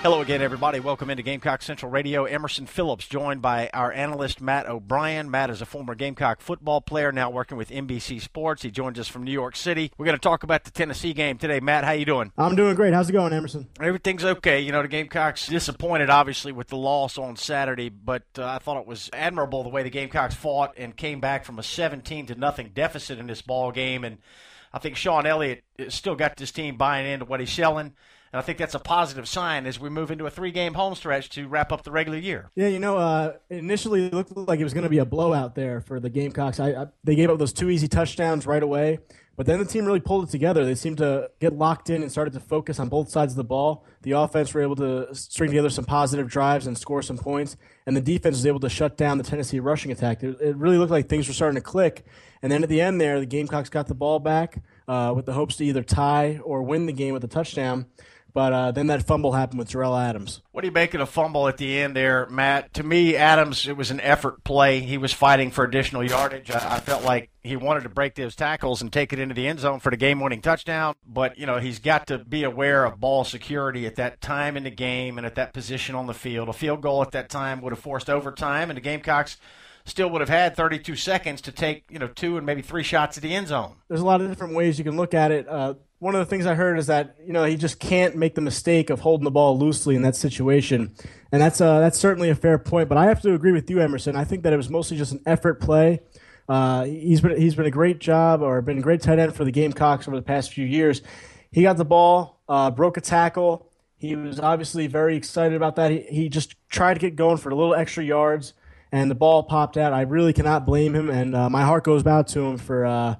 Hello again, everybody. Welcome into Gamecock Central Radio. Emerson Phillips, joined by our analyst, Matt O'Brien. Matt is a former Gamecock football player, now working with NBC Sports. He joins us from New York City. We're going to talk about the Tennessee game today. Matt, how you doing? I'm doing great. How's it going, Emerson? Everything's okay. You know, the Gamecocks disappointed, obviously, with the loss on Saturday, but I thought it was admirable the way the Gamecocks fought and came back from a 17-0 deficit in this ball game. And I think Sean Elliott still got this team buying into what he's selling. And I think that's a positive sign as we move into a 3-game home stretch to wrap up the regular year. Yeah, initially it looked like it was going to be a blowout there for the Gamecocks. They gave up those 2 easy touchdowns right away, but then the team really pulled it together. They seemed to get locked in and started to focus on both sides of the ball. The offense were able to string together some positive drives and score some points, and the defense was able to shut down the Tennessee rushing attack. It really looked like things were starting to click, and then at the end there, the Gamecocks got the ball back with the hopes to either tie or win the game with a touchdown. But then that fumble happened with Terrell Adams. What do you make of the fumble at the end there, Matt? To me, Adams, it was an effort play. He was fighting for additional yardage. I felt like he wanted to break those tackles and take it into the end zone for the game-winning touchdown. But, he's got to be aware of ball security at that time in the game and at that position on the field. A field goal at that time would have forced overtime, and the Gamecocks still would have had 32 seconds to take, 2 and maybe 3 shots at the end zone. There's a lot of different ways you can look at it. One of the things I heard is that, he just can't make the mistake of holding the ball loosely in that situation. And that's certainly a fair point. But I have to agree with you, Emerson. I think that it was mostly just an effort play. He's been a great job or been a great tight end for the Gamecocks over the past few years. He got the ball, broke a tackle. He was obviously very excited about that. He just tried to get going for a little extra yards, and the ball popped out. I really cannot blame him, and my heart goes out to him for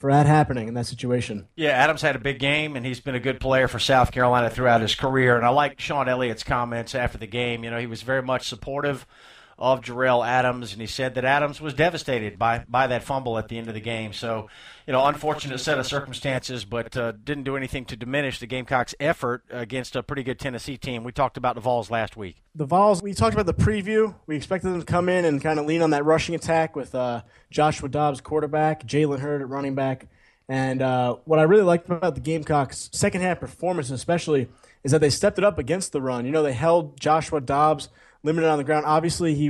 that happening in that situation. Yeah, Adams had a big game, and he's been a good player for South Carolina throughout his career. And I like Sean Elliott's comments after the game. He was very much supportive of Jarrell Adams, and he said that Adams was devastated by that fumble at the end of the game. So, unfortunate set of circumstances, but didn't do anything to diminish the Gamecocks' effort against a pretty good Tennessee team. We talked about the Vols last week. The Vols, we talked about the preview. We expected them to come in and kind of lean on that rushing attack with Joshua Dobbs, quarterback, Jalen Hurd at running back. And what I really liked about the Gamecocks' second-half performance especially is that they stepped it up against the run. They held Joshua Dobbs limited on the ground. Obviously, he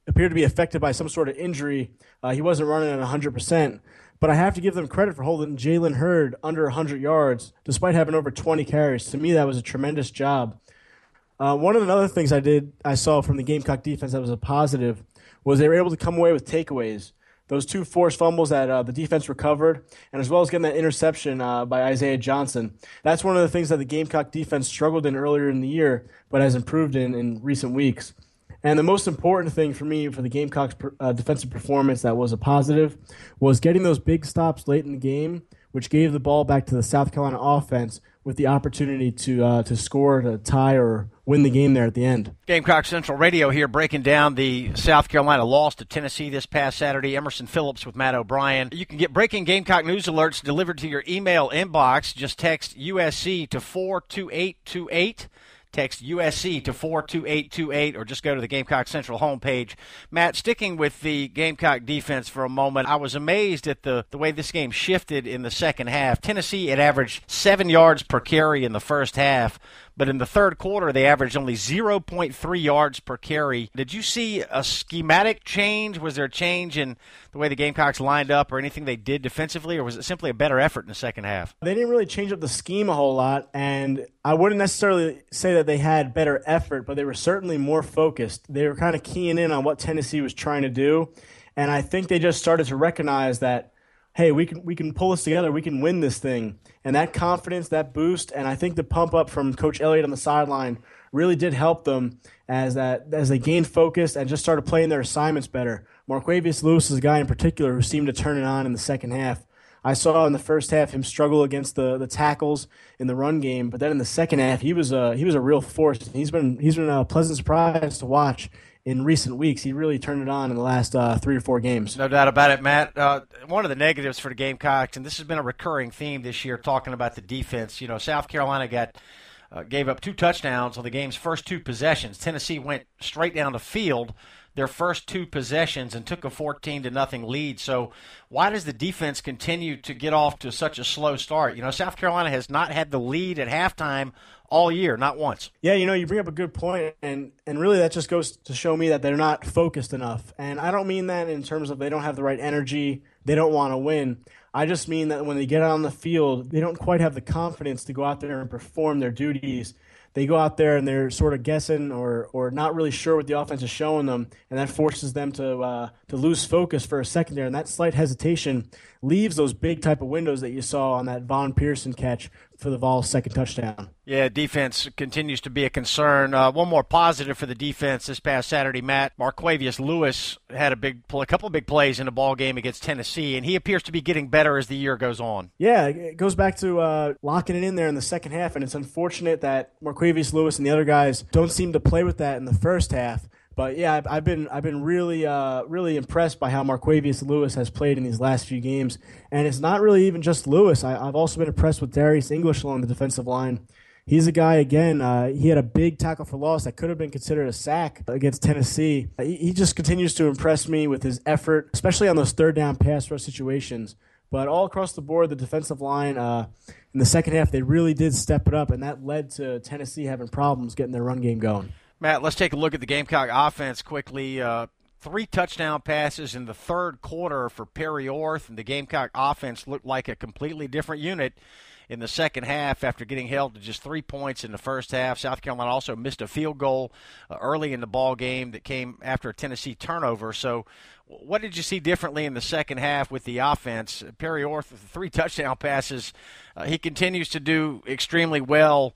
appeared to be affected by some sort of injury. He wasn't running at 100%. But I have to give them credit for holding Jalen Hurd under 100 yards, despite having over 20 carries. To me, that was a tremendous job. One of the other things I saw from the Gamecock defense that was a positive was they were able to come away with takeaways. Those 2 forced fumbles that the defense recovered, and as well as getting that interception by Isaiah Johnson. That's one of the things that the Gamecock defense struggled in earlier in the year, but has improved in recent weeks. And the most important thing for me for the Gamecocks' defensive performance that was a positive was getting those big stops late in the game, which gave the ball back to the South Carolina offense with the opportunity to score, to tie, or win the game there at the end. Gamecock Central Radio here breaking down the South Carolina loss to Tennessee this past Saturday. Emerson Phillips with Matt O'Brien. You can get breaking Gamecock news alerts delivered to your email inbox. Just text USC to 42828. Text USC to 42828 or just go to the Gamecock Central homepage. Matt, sticking with the Gamecock defense for a moment, I was amazed at the way this game shifted in the second half. Tennessee had averaged 7 yards per carry in the first half, but in the third quarter they averaged only 0.3 yards per carry. Did you see a schematic change? Was there a change in the way the Gamecocks lined up or anything they did defensively, or was it simply a better effort in the second half? They didn't really change up the scheme a whole lot, and I wouldn't necessarily say that they had better effort, but they were certainly more focused. They were kind of keying in on what Tennessee was trying to do, and I think they just started to recognize that, hey, we can pull this together, we can win this thing. And that confidence, that boost, and I think the pump up from Coach Elliott on the sideline really did help them as they gained focus and just started playing their assignments better. Marquavius Lewis is a guy in particular who seemed to turn it on in the second half. I saw in the first half him struggle against the tackles in the run game, but then in the second half he was a real force. He's been a pleasant surprise to watch in recent weeks. He really turned it on in the last 3 or 4 games. No doubt about it, Matt. One of the negatives for the Gamecocks, and this has been a recurring theme this year, talking about the defense. South Carolina gave up 2 touchdowns on the game's first 2 possessions. Tennessee went straight down the field their first two possessions and took a 14-0 lead. So why does the defense continue to get off to such a slow start? South Carolina has not had the lead at halftime all year, not once. Yeah, you bring up a good point, and really that just goes to show me that they're not focused enough. And I don't mean that in terms of they don't have the right energy, they don't want to win. I just mean that when they get out on the field, they don't quite have the confidence to go out there and perform their duties. They go out there and they're sort of guessing or not really sure what the offense is showing them, and that forces them to lose focus for a second there. And that slight hesitation leaves those big type of windows that you saw on that Von Pearson catch for the Vols' second touchdown. Yeah, defense continues to be a concern. One more positive for the defense this past Saturday, Matt. Marquavius Lewis had a couple of big plays in the ball game against Tennessee, and he appears to be getting better as the year goes on. Yeah, it goes back to locking it in there in the second half, and it's unfortunate that Marquavius Lewis and the other guys don't seem to play with that in the first half. But yeah, I've been really impressed by how Marquavius Lewis has played in these last few games, and it's not really even just Lewis. I've also been impressed with Darius English along the defensive line. He's a guy, again, he had a big tackle for loss that could have been considered a sack against Tennessee. He just continues to impress me with his effort, especially on those third down pass rush situations. But all across the board, the defensive line, in the second half, they really did step it up, and that led to Tennessee having problems getting their run game going. Matt, let's take a look at the Gamecock offense quickly. 3 touchdown passes in the third quarter for Perry Orth, and the Gamecock offense looked like a completely different unit in the second half after getting held to just 3 points in the first half. South Carolina also missed a field goal early in the ball game that came after a Tennessee turnover. So what did you see differently in the second half with the offense? Perry Orth with 3 touchdown passes. He continues to do extremely well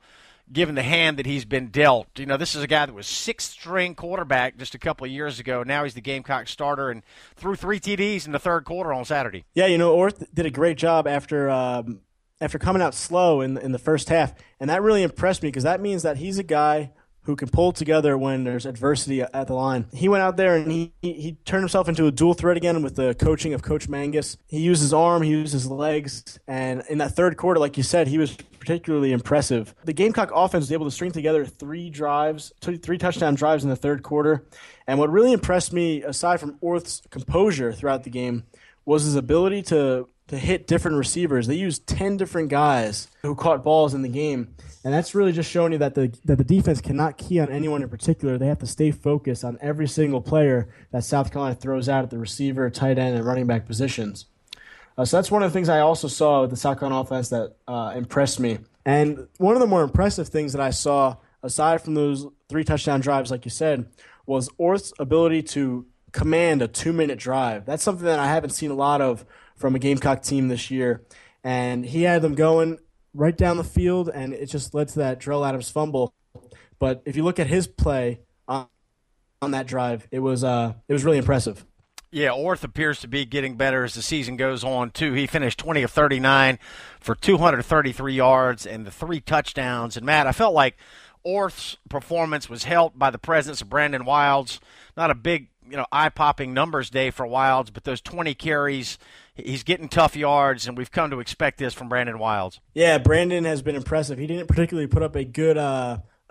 given the hand that he's been dealt. This is a guy that was 6th-string quarterback just a couple of years ago. Now he's the Gamecock starter and threw 3 TDs in the third quarter on Saturday. Yeah, Orth did a great job after coming out slow in the first half, and that really impressed me because that means that he's a guy who can pull together when there's adversity at the line. He went out there and he turned himself into a dual threat again with the coaching of Coach Mangus. He used his arm, he used his legs, and in that third quarter, like you said, he was particularly impressive. The Gamecock offense was able to string together 3 touchdown drives in the third quarter, and what really impressed me, aside from Orth's composure throughout the game, was his ability to hit different receivers. They used 10 different guys who caught balls in the game. And that's really just showing you that the defense cannot key on anyone in particular. They have to stay focused on every single player that South Carolina throws out at the receiver, tight end, and running back positions. So that's one of the things I also saw with the South Carolina offense that impressed me. And one of the more impressive things that I saw, aside from those 3 touchdown drives, like you said, was Orth's ability to command a 2-minute drive. That's something that I haven't seen a lot of from a Gamecock team this year. And he had them going right down the field, and it just led to that Drell Adams fumble. But if you look at his play on that drive, it was really impressive. Yeah, Orth appears to be getting better as the season goes on, too. He finished 20 of 39 for 233 yards and the 3 touchdowns. And, Matt, I felt like Orth's performance was helped by the presence of Brandon Wilds. Not a big, eye-popping numbers day for Wilds, but those 20 carries, he's getting tough yards, and we've come to expect this from Brandon Wilds. Yeah, Brandon has been impressive. He didn't particularly put up a good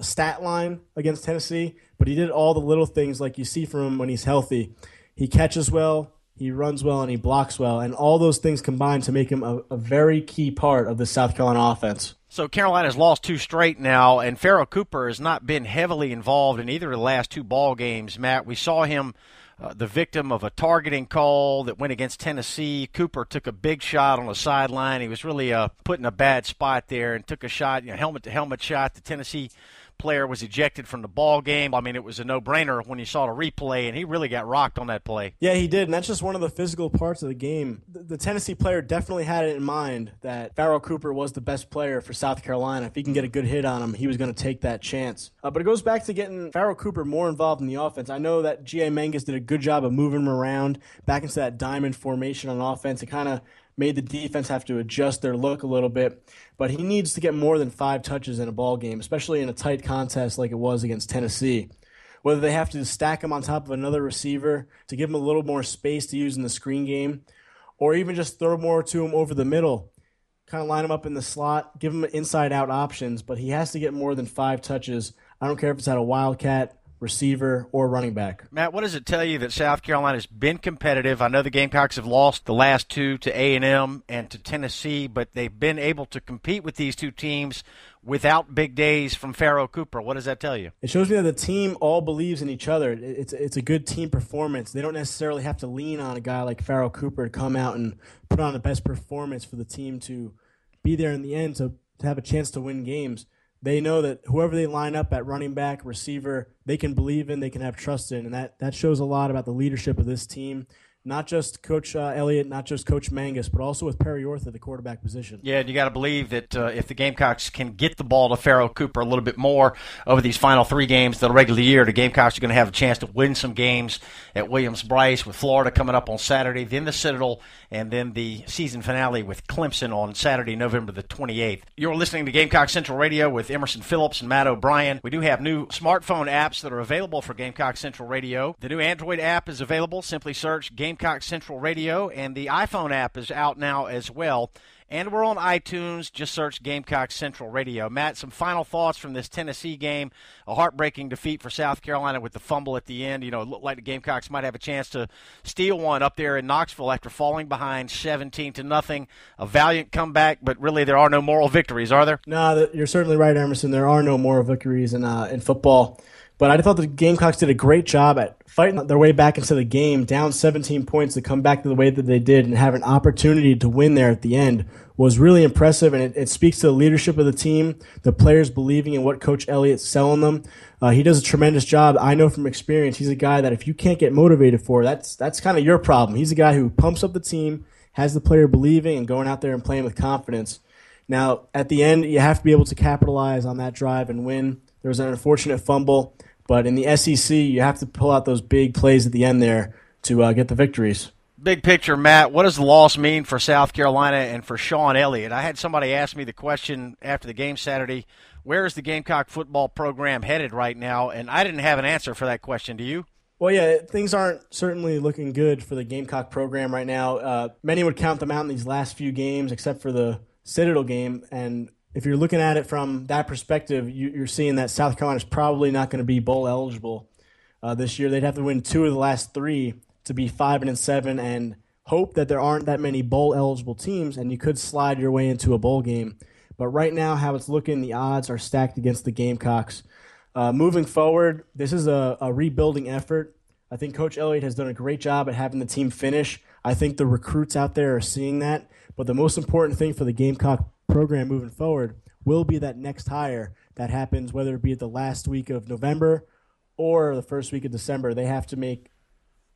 stat line against Tennessee, but he did all the little things like you see from him when he's healthy. He catches well, he runs well, and he blocks well, and all those things combine to make him a very key part of the South Carolina offense. So Carolina's lost 2 straight now, and Pharaoh Cooper has not been heavily involved in either of the last 2 ball games. Matt, we saw him the victim of a targeting call that went against Tennessee. Cooper took a big shot on the sideline. He was really put in a bad spot there and took a shot, helmet-to-helmet shot. The Tennessee player was ejected from the ball game. I mean, it was a no-brainer when you saw the replay, and he really got rocked on that play. Yeah, he did, and that's just one of the physical parts of the game. The Tennessee player definitely had it in mind that Pharaoh Cooper was the best player for South Carolina. If he can get a good hit on him, he was going to take that chance. But it goes back to getting Pharaoh Cooper more involved in the offense. I know that G.A. Mangus did a good job of moving him around back into that diamond formation on offense. It kind of made the defense have to adjust their look a little bit. But he needs to get more than 5 touches in a ball game, especially in a tight contest like it was against Tennessee. Whether they have to stack him on top of another receiver to give him a little more space to use in the screen game, or even just throw more to him over the middle, kind of line him up in the slot, give him inside-out options, but he has to get more than 5 touches. I don't care if it's at a Wildcat receiver, or running back. Matt, what does it tell you that South Carolina's been competitive? I know the Gamecocks have lost the last two to A&M and to Tennessee, but they've been able to compete with these two teams without big days from Pharaoh Cooper. What does that tell you? It shows me that the team all believes in each other. It's a good team performance. They don't necessarily have to lean on a guy like Pharaoh Cooper to come out and put on the best performance for the team to be there in the end to have a chance to win games. They know that whoever they line up at running back, receiver, they can believe in, they can have trust in, and that shows a lot about the leadership of this team. Not just Coach Elliott, not just Coach Mangus, but also with Perry Orth at the quarterback position. Yeah, and you got to believe that if the Gamecocks can get the ball to Pharaoh Cooper a little bit more over these final 3 games of the regular year, the Gamecocks are going to have a chance to win some games at Williams-Brice, with Florida coming up on Saturday, then the Citadel, and then the season finale with Clemson on Saturday, November the 28th. You're listening to Gamecock Central Radio with Emerson Phillips and Matt O'Brien. We do have new smartphone apps that are available for Gamecock Central Radio. The new Android app is available. Simply search Gamecock Central Radio, and the iPhone app is out now as well. And we're on iTunes. Just search Gamecock Central Radio. Matt, some final thoughts from this Tennessee game. A heartbreaking defeat for South Carolina with the fumble at the end. You know, it looked like the Gamecocks might have a chance to steal one up there in Knoxville after falling behind 17-0. A valiant comeback, but really there are no moral victories, are there? No, you're certainly right, Emerson. There are no moral victories in football. But I thought the Gamecocks did a great job at fighting their way back into the game, down 17 points to come back to the way that they did and have an opportunity to win there at the end was really impressive, and it speaks to the leadership of the team, the players believing in what Coach Elliott's selling them. He does a tremendous job. I know from experience he's a guy that if you can't get motivated for, that's kind of your problem. He's a guy who pumps up the team, has the player believing and going out there and playing with confidence. Now, at the end, you have to be able to capitalize on that drive and win. There was an unfortunate fumble. But in the SEC, you have to pull out those big plays at the end there to get the victories. Big picture, Matt, what does the loss mean for South Carolina and for Sean Elliott? I had somebody ask me the question after the game Saturday, where is the Gamecock football program headed right now? And I didn't have an answer for that question. Do you? Well, yeah, things aren't certainly looking good for the Gamecock program right now. Many would count them out in these last few games, except for the Citadel game, and if you're looking at it from that perspective, you're seeing that South Carolina's probably not going to be bowl eligible this year. They'd have to win 2 of the last 3 to be 5-7 and hope that there aren't that many bowl eligible teams, and you could slide your way into a bowl game. But right now, how it's looking, the odds are stacked against the Gamecocks. Moving forward, this is a rebuilding effort. I think Coach Elliott has done a great job at having the team finish. I think the recruits out there are seeing that. But the most important thing for the Gamecock program moving forward will be that next hire that happens, whether it be at the last week of November or the first week of December. They have to make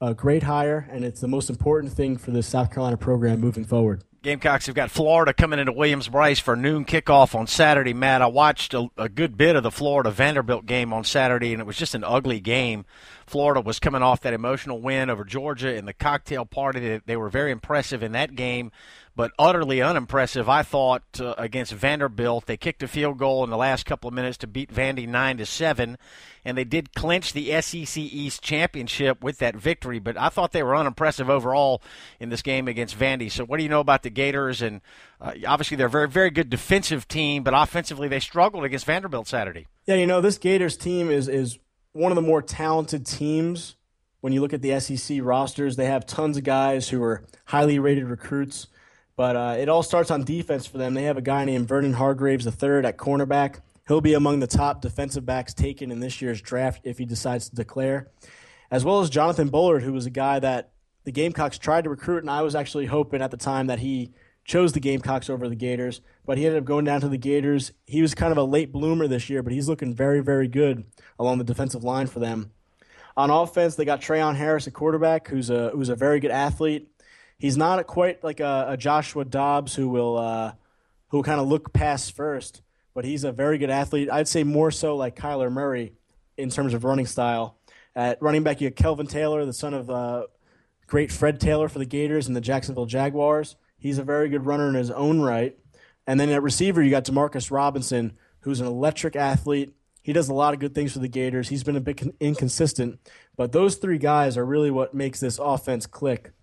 a great hire, and it's the most important thing for the South Carolina program moving forward. Gamecocks have got Florida coming into Williams-Brice for a noon kickoff on Saturday. Matt, I watched a good bit of the Florida-Vanderbilt game on Saturday, and it was just an ugly game. Florida was coming off that emotional win over Georgia in the cocktail party. They were very impressive in that game, but utterly unimpressive, I thought, against Vanderbilt. They kicked a field goal in the last couple of minutes to beat Vandy 9-7, and they did clinch the SEC East championship with that victory, but I thought they were unimpressive overall in this game against Vandy. So what do you know about the Gators? And obviously they're a very, very good defensive team, but offensively they struggled against Vanderbilt Saturday. Yeah, this Gators team is one of the more talented teams. When you look at the SEC rosters, they have tons of guys who are highly rated recruits. But it all starts on defense for them. They have a guy named Vernon Hargraves III at cornerback. He'll be among the top defensive backs taken in this year's draft if he decides to declare, as well as Jonathan Bullard, who was a guy that the Gamecocks tried to recruit, and I was actually hoping at the time that he chose the Gamecocks over the Gators, but he ended up going down to the Gators. He was kind of a late bloomer this year, but he's looking very, very good along the defensive line for them. On offense, they got Trayon Harris at quarterback, who's a very good athlete. He's not quite like a Joshua Dobbs who will kind of look past first, but he's a very good athlete. I'd say more so like Kyler Murray in terms of running style. At running back, you have Kelvin Taylor, the son of great Fred Taylor for the Gators and the Jacksonville Jaguars. He's a very good runner in his own right. And then at receiver, you got Demarcus Robinson, who's an electric athlete. He does a lot of good things for the Gators. He's been a bit inconsistent, but those 3 guys are really what makes this offense click.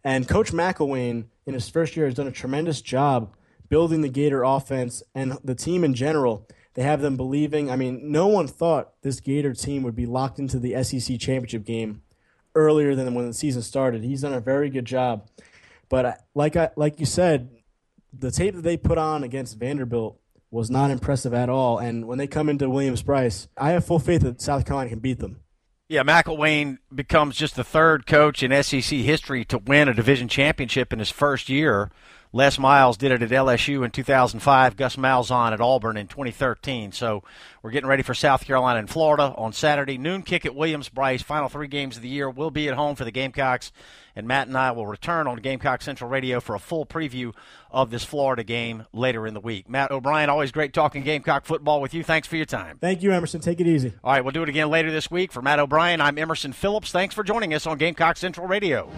And Coach McElwain, in his first year, has done a tremendous job building the Gator offense and the team in general. They have them believing. I mean, no one thought this Gator team would be locked into the SEC championship game earlier than when the season started. He's done a very good job. But like you said, the tape that they put on against Vanderbilt was not impressive at all. And when they come into Williams-Brice, I have full faith that South Carolina can beat them. Yeah, McElwain becomes just the third coach in SEC history to win a division championship in his first year. Les Miles did it at LSU in 2005, Gus Malzahn at Auburn in 2013. So we're getting ready for South Carolina and Florida on Saturday. Noon kick at Williams-Brice. Final 3 games of the year will be at home for the Gamecocks. And Matt and I will return on Gamecock Central Radio for a full preview of this Florida game later in the week. Matt O'Brien, always great talking Gamecock football with you. Thanks for your time. Thank you, Emerson. Take it easy. All right, we'll do it again later this week. For Matt O'Brien, I'm Emerson Phillips. Thanks for joining us on Gamecock Central Radio.